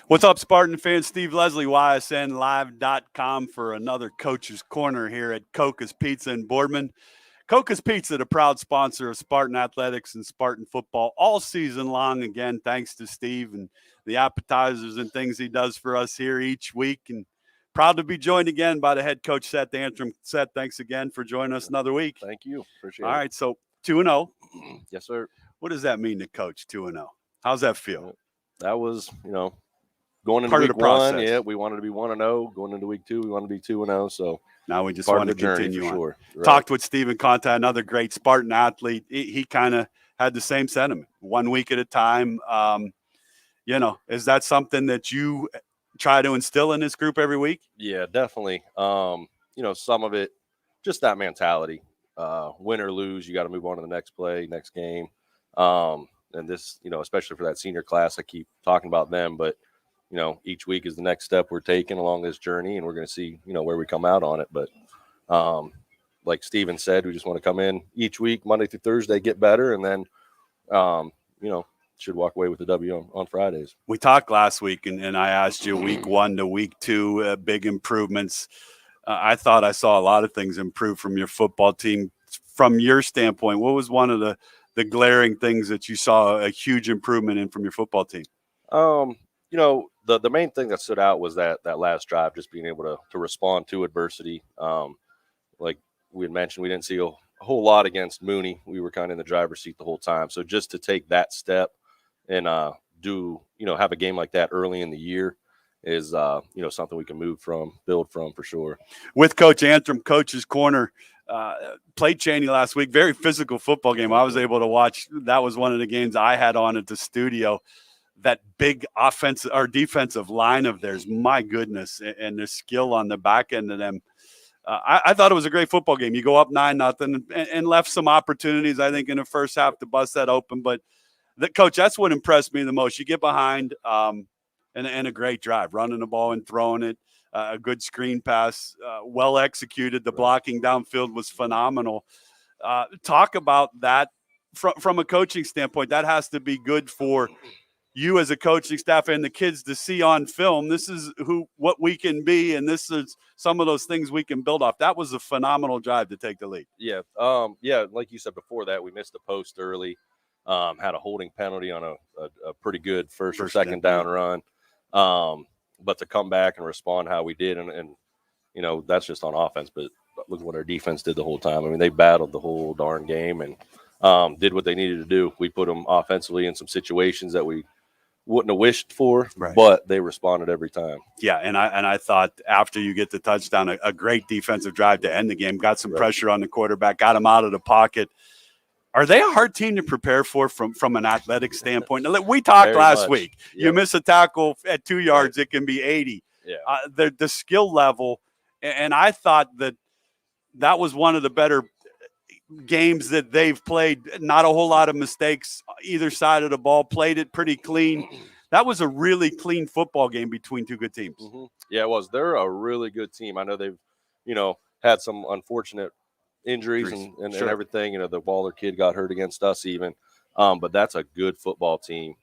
What's up, Spartan fans? Steve Leslie, YSNLive.com for another Coach's Corner here at Coca's Pizza in Boardman. Coca's Pizza, the proud sponsor of Spartan Athletics and Spartan football all season long. Again, thanks to Steve and the appetizers and things he does for us here each week. And proud to be joined again by the head coach, Seth Antram. Seth, thanks again for joining us another week. Thank you. Appreciate it. All right, so 2-0. Yes, sir. What does that mean to coach, 2-0? How's that feel? That was, going into Part of week the process. 1, we wanted to be 1-0. Going into week 2, we wanted to be 2-0. So now we just part want of to the journey continue for on. sure. Right. Talked with Stephen Conta, another great Spartan athlete. He kind of had the same sentiment, 1 week at a time. Is that something that you try to instill in this group every week? Yeah, definitely. Some of it, just that mentality. Win or lose, you got to move on to the next play, next game. And this, especially for that senior class, I keep talking about them, but each week is the next step we're taking along this journey, and we're going to see, where we come out on it. But like Steven said, we just want to come in each week, Monday through Thursday, get better, and then, should walk away with the W on Fridays. We talked last week, and I asked you week 1 to week 2, big improvements. I thought I saw a lot of things improve from your football team. From your standpoint, what was one of the glaring things that you saw a huge improvement in from your football team? The main thing that stood out was that last drive, just being able to respond to adversity. Like we had mentioned, we didn't see a whole lot against Mooney. We were kind of in the driver's seat the whole time. So just to take that step and have a game like that early in the year is something we can build from for sure. With Coach Antram, Coach's Corner, played Cheney last week. Very physical football game. I was able to watch. That was one of the games I had on at the studio. That big offensive or defensive line of theirs, my goodness, and the skill on the back end of them. I thought it was a great football game. You go up 9-0 and left some opportunities, I think, in the first half to bust that open. But Coach, that's what impressed me the most. You get behind and a great drive, running the ball and throwing it. A good screen pass, well executed. The blocking downfield was phenomenal. Talk about that from a coaching standpoint. That has to be good for you as a coaching staff and the kids to see on film. This is what we can be, and this is some of those things we can build off. That was a phenomenal drive to take the lead. Yeah, like you said before that, we missed a post early, had a holding penalty on a pretty good first or second down run. But to come back and respond how we did, and that's just on offense, but look what our defense did the whole time. I mean, they battled the whole darn game and did what they needed to do. We put them offensively in some situations that we wouldn't have wished for, but they responded every time. Yeah, and I thought after you get the touchdown, a great defensive drive to end the game, got some pressure on the quarterback, got him out of the pocket. Are they a hard team to prepare for from an athletic standpoint? We talked last week. Yep. You miss a tackle at 2 yards, it can be 80. Yeah. The skill level, and I thought that was one of the better games that they've played. Not a whole lot of mistakes either side of the ball, played it pretty clean. That was a really clean football game between two good teams. Mm-hmm. Yeah, it was. They're a really good team. I know they've, had some unfortunate injuries and everything. The Waller kid got hurt against us even. But that's a good football team.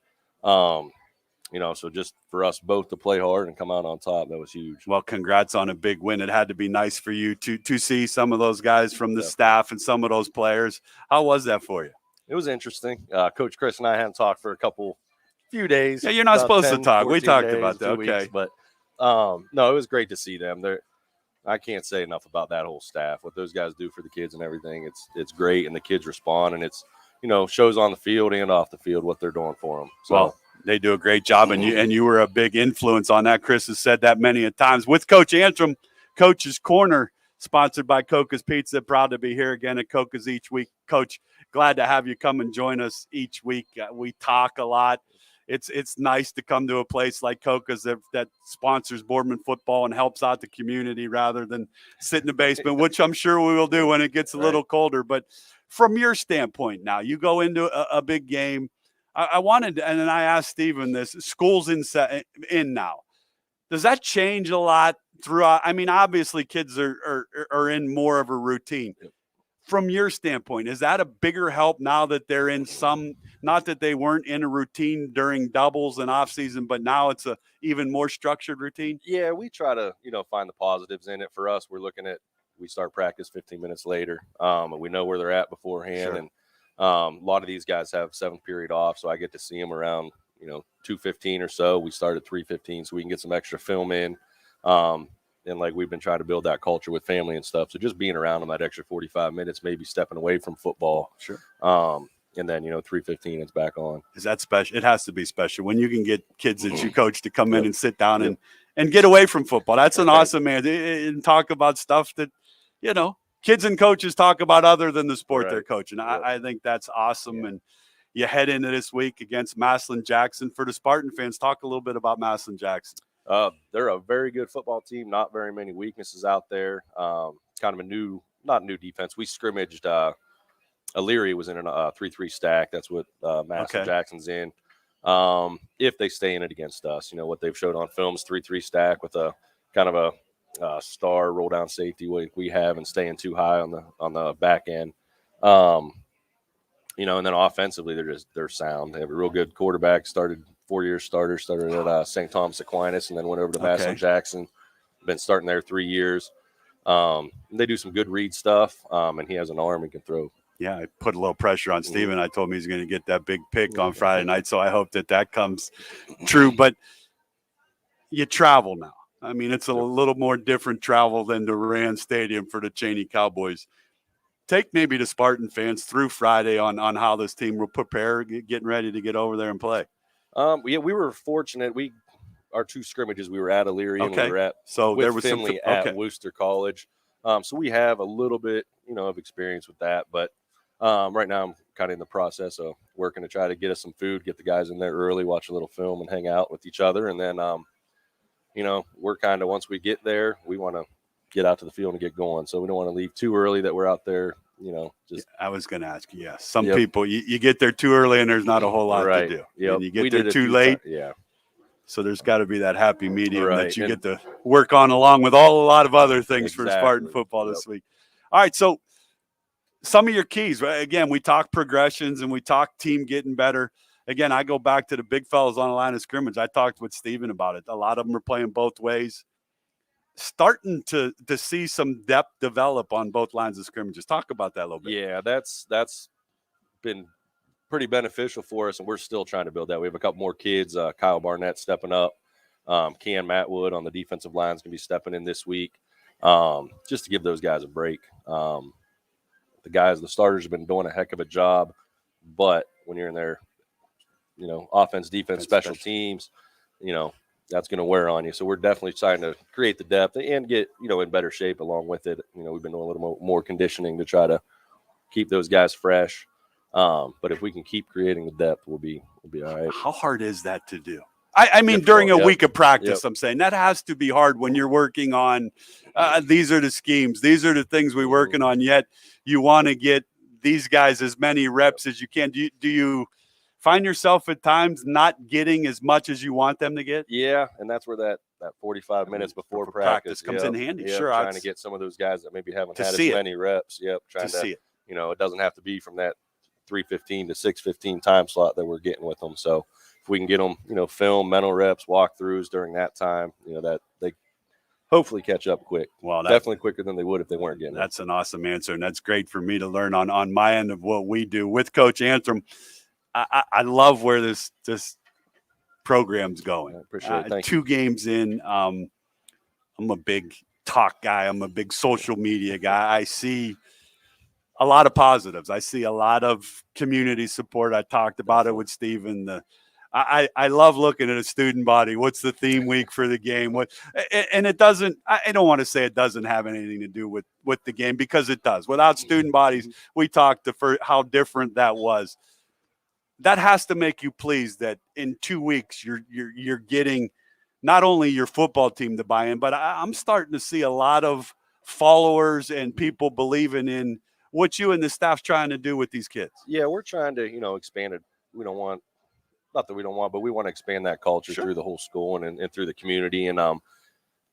So just for us both to play hard and come out on top, that was huge. Well, congrats on a big win. It had to be nice for you to see some of those guys from the staff and some of those players. How was that for you? It was interesting. Coach Chris and I hadn't talked for a few days. Yeah, you're not supposed to talk. We talked about that. Okay. Weeks, but no, it was great to see them. I can't say enough about that whole staff. What those guys do for the kids and everything, it's great, and the kids respond, and it's shows on the field and off the field what they're doing for them. So. Well, they do a great job, and you were a big influence on that. Chris has said that many a times. With Coach Antram, Coach's Corner, sponsored by Coca's Pizza. Proud to be here again at Coca's each week. Coach, glad to have you come and join us each week. We talk a lot. It's nice to come to a place like Coca's that sponsors Boardman football and helps out the community rather than sit in the basement, which I'm sure we will do when it gets a little colder. But from your standpoint now, you go into a big game. I wanted, and then I asked Steven this, school's in now. Does that change a lot throughout? I mean, obviously kids are in more of a routine. from your standpoint, is that a bigger help now that they're in some, not that they weren't in a routine during doubles and off season, but now it's a even more structured routine? Yeah, we try to, find the positives in it. For us, we start practice 15 minutes later. And we know where they're at beforehand. Sure. And a lot of these guys have 7th period off. So I get to see them around, 2:15 or so. We start at 3:15 so we can get some extra film in. And like we've been trying to build that culture with family and stuff. So just being around them that extra 45 minutes, maybe stepping away from football. Sure. And then, 3:15, it's back on. Is that special? It has to be special when you can get kids that you coach to come in and sit down and get away from football. That's an awesome, man. And talk about stuff that, kids and coaches talk about other than the sport they're coaching. I think that's awesome. And you head into this week against Madison Jackson. For the Spartan fans, talk a little bit about Madison Jackson. They're a very good football team. Not very many weaknesses out there. Kind of not new defense. We scrimmaged. Elyria was in a 3-3 stack. That's what Madison Jackson's in. If they stay in it against us, what they've showed on film is 3-3 stack with a kind of a star roll down safety like we have, and staying too high on the back end. And then offensively they're sound. They have a real good quarterback. Started 4-year starter. Started at St. Thomas Aquinas and then went over to Madison Jackson. Been starting there 3 years. They do some good read stuff, and he has an arm and can throw. Yeah, I put a little pressure on Steven. I told him he's going to get that big pick on Friday night, so I hope that comes true. But you travel now. I mean, it's a little more different travel than the Rand Stadium for the Cheney Cowboys. Take maybe the Spartan fans through Friday on how this team will prepare, getting ready to get over there and play. We were fortunate. Our 2 scrimmages, we were at Elyria and we were at there was Finley at Worcester College. So we have a little bit, of experience with that. But right now I'm kind of in the process of working to try to get us some food, get the guys in there early, watch a little film and hang out with each other. And then, we're kind of, once we get there, we want to get out to the field and get going. So we don't want to leave too early that we're out there, just. I was going to ask you, yes. Some people, you get there too early and there's not a whole lot to do. Yep. And you get there too late. Yeah. So there's got to be that happy medium that you get to work on along with a lot of other things for Spartan football this week. All right, so some of your keys, right? Again, we talk progressions and we talk team getting better. Again, I go back to the big fellas on the line of scrimmage. I talked with Steven about it. A lot of them are playing both ways. Starting to see some depth develop on both lines of scrimmages. Talk about that a little bit. Yeah, that's been pretty beneficial for us, and we're still trying to build that. We have a couple more kids. Kyle Barnett stepping up. Ken Matwood on the defensive line is going to be stepping in this week, just to give those guys a break. The starters have been doing a heck of a job, but when you're in there, offense, defense, special teams, that's going to wear on you. So we're definitely trying to create the depth and get, in better shape along with it. We've been doing a little more conditioning to try to keep those guys fresh. But if we can keep creating the depth, we'll be all right. How hard is that to do? I mean, during a week of practice, I'm saying that has to be hard when you're working on these are the schemes. These are the things we're working on, yet you want to get these guys as many reps as you can. Do you find yourself at times not getting as much as you want them to get? Yeah, and that's where that 45 minutes before practice comes in handy. Sure, trying to get some of those guys that maybe haven't had as many reps. Trying to see it. It doesn't have to be from that 3:15 to 6:15 time slot that we're getting with them. So if we can get them, film, mental reps, walkthroughs during that time, that they hopefully catch up quick. Well, definitely quicker than they would if they weren't getting it. That's an awesome answer, and that's great for me to learn on my end of what we do with Coach Antram. I love where this program's going. I appreciate it. 2 games in, I'm a big talk guy. I'm a big social media guy. I see a lot of positives. I see a lot of community support. I talked about it with Steven. I love looking at a student body. What's the theme week for the game? And it doesn't. I don't want to say it doesn't have anything to do with the game, because it does. Without student bodies, we talked how different that was. That has to make you pleased that in 2 weeks you're getting not only your football team to buy in, but I'm starting to see a lot of followers and people believing in what you and the staff's trying to do with these kids. Yeah, we're trying to, expand it. We want to expand that culture through the whole school and through the community. And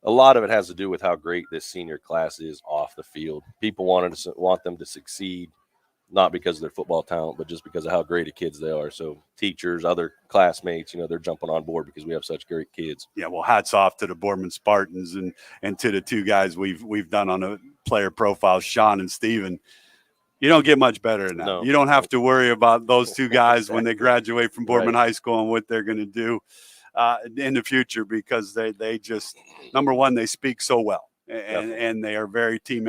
a lot of it has to do with how great this senior class is off the field. People want them to succeed, not because of their football talent, but just because of how great of kids they are. So teachers, other classmates, they're jumping on board because we have such great kids. Yeah, well, hats off to the Boardman Spartans and to the two guys we've done on a player profile, Sean and Steven. You don't get much better than that. No. You don't have to worry about those two guys Exactly. when they graduate from Boardman Right. High School and what they're going to do in the future, because they just, number one, they speak so well. And they are very team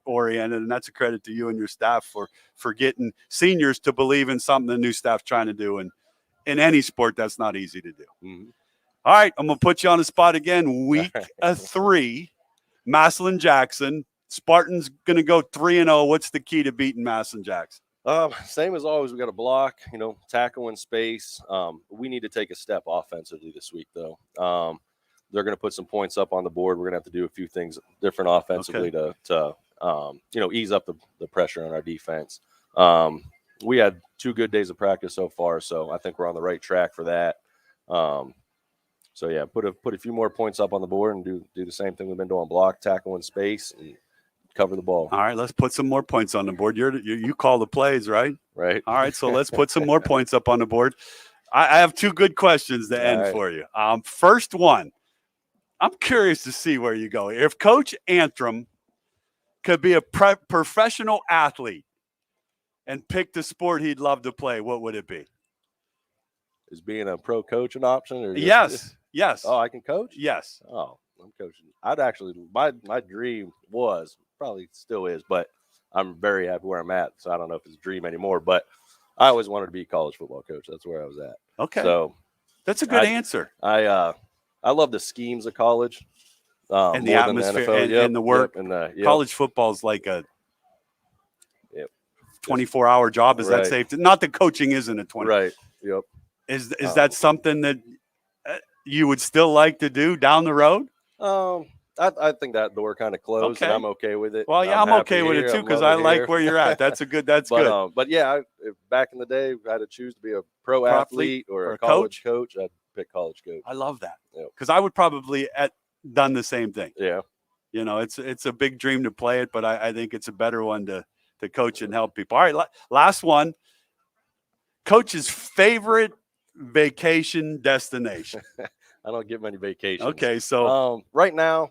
oriented, and that's a credit to you and your staff for getting seniors to believe in something the new staff's trying to do. And in any sport, that's not easy to do. Mm-hmm. All right, I'm going to put you on the spot again. Week 3, Madison Jackson. Spartans going to go 3-0. What's the key to beating Madison Jackson? Same as always. We got to block, tackle in space. We need to take a step offensively this week, though. They're going to put some points up on the board. We're going to have to do a few things different offensively to ease up the pressure on our defense. We had 2 good days of practice so far, so I think we're on the right track for that. So yeah, put a few more points up on the board and do the same thing we've been doing: block, tackle in space, and cover the ball. All right, let's put some more points on the board. You call the plays, right? Right. All right, so let's put some more points up on the board. I have 2 good questions to end for you. First one, I'm curious to see where you go. If Coach Antram could be a professional athlete and pick the sport he'd love to play, what would it be? Is being a pro coach an option? Or Yes. Oh, I can coach? Yes. Oh, I'm coaching. I'd actually, my dream was, probably still is, but I'm very happy where I'm at. So I don't know if it's a dream anymore, but I always wanted to be a college football coach. That's where I was at. Okay. So that's a good answer. I love the schemes of college. And the atmosphere and the work. College football is like a 24-hour job. Is that safe? Not that coaching isn't a 20. Right. Yep. Is that something that you would still like to do down the road? I think that door kind of closed, and I'm okay with it. Well, yeah, I'm okay with it too, because I like where you're at. That's good. But yeah, if back in the day, if I had to choose to be a pro athlete or a college coach, I'd pick college coach. I love that, because I would probably done the same thing. Yeah. It's a big dream to play it, but I think it's a better one to coach and help people. All right, last one. Coach's favorite vacation destination. I don't get many vacations. Okay, so right now,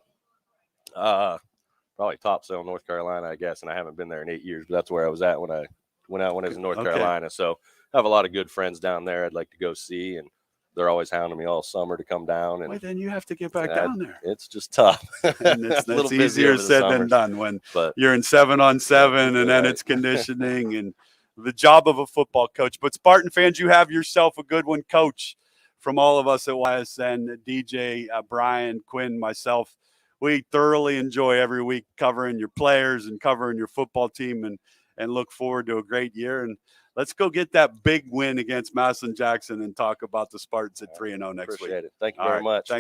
probably Topsail, North Carolina, I guess, and I haven't been there in 8 years, but that's where I was at when I was in North Carolina. So I have a lot of good friends down there I'd like to go see, and they're always hounding me all summer to come down. And well, then you have to get back down there. It's just tough. And it's easier said than done when you're in 7-on-7 and then it's conditioning and the job of a football coach. But Spartan fans, you have yourself a good one, Coach. From all of us at YSN, DJ, Brian, Quinn, myself, we thoroughly enjoy every week covering your players and covering your football team and look forward to a great year. And let's go get that big win against Madison Jackson and talk about the Spartans at 3-0 next week. Appreciate it. Thank you very much.